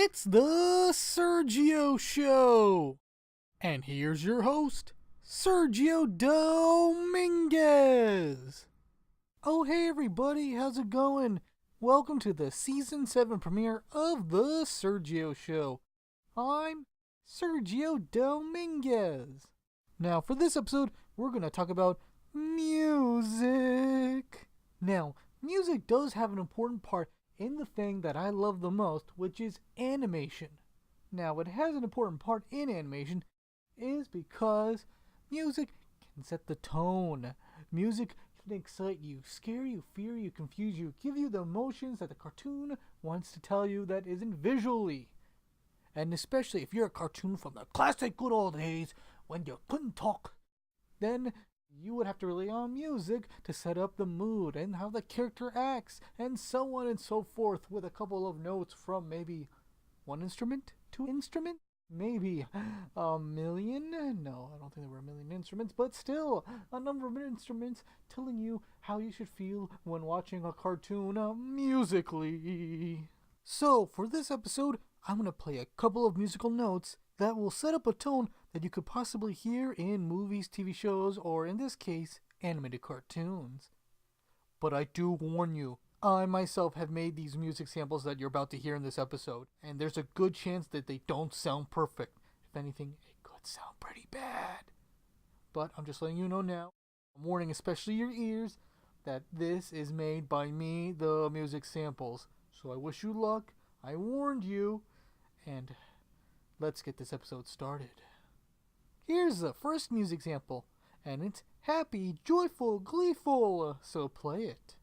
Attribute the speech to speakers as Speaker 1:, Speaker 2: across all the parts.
Speaker 1: It's the Sergio Show. And here's your host, Sergio Dominguez. Oh, hey everybody, how's it going? Welcome to the Season 7 premiere of the Sergio Show. I'm Sergio Dominguez. Now, for this episode, we're going to talk about music. Now, music does have an important part in the thing that I love the most, which is animation. Now, it has an important part in animation is because music can set the tone. Music can excite you, scare you, fear you, confuse you, give you the emotions that the cartoon wants to tell you that isn't visually. And especially if you're a cartoon from the classic good old days when you couldn't talk, then you would have to rely on music to set up the mood and how the character acts, and so on and so forth, with a couple of notes from maybe one instrument, two instruments, maybe a million. No, I don't think there were a million instruments, but still a number of instruments telling you how you should feel when watching a cartoon musically. So for this episode, I'm going to play a couple of musical notes that will set up a tone that you could possibly hear in movies, TV shows, or in this case, animated cartoons. But I do warn you, I myself have made these music samples that you're about to hear in this episode, and there's a good chance that they don't sound perfect. If anything, it could sound pretty bad. But I'm just letting you know now, I'm warning especially your ears, that this is made by me, the music samples. So I wish you luck, I warned you, and let's get this episode started. Here's the first music sample, and it's happy, joyful, gleeful, so play it.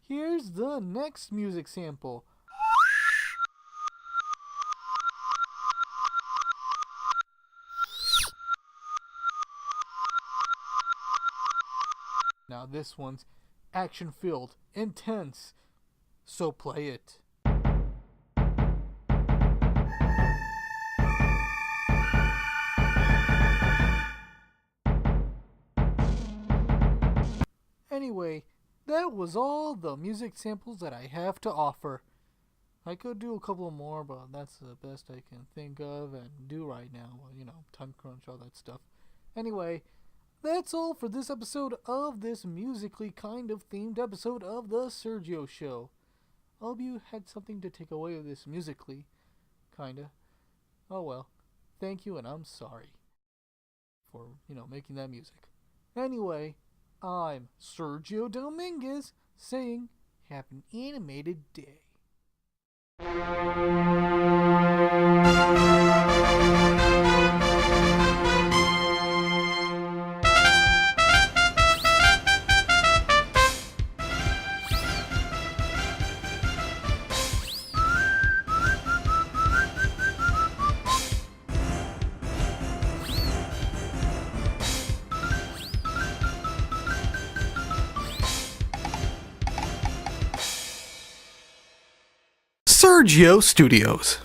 Speaker 1: Here's the next music sample. Now this one's action-filled, intense, so play it. Anyway, that was all the music samples that I have to offer. I could do a couple more, but that's the best I can think of and do right now. Time crunch, all that stuff. Anyway, that's all for this episode of this musically kind of themed episode of the Sergio Show. I hope you had something to take away with this musically, kinda. Oh well, thank you, and I'm sorry for, making that music. Anyway, I'm Sergio Dominguez saying, have an animated day. Sergio Studios.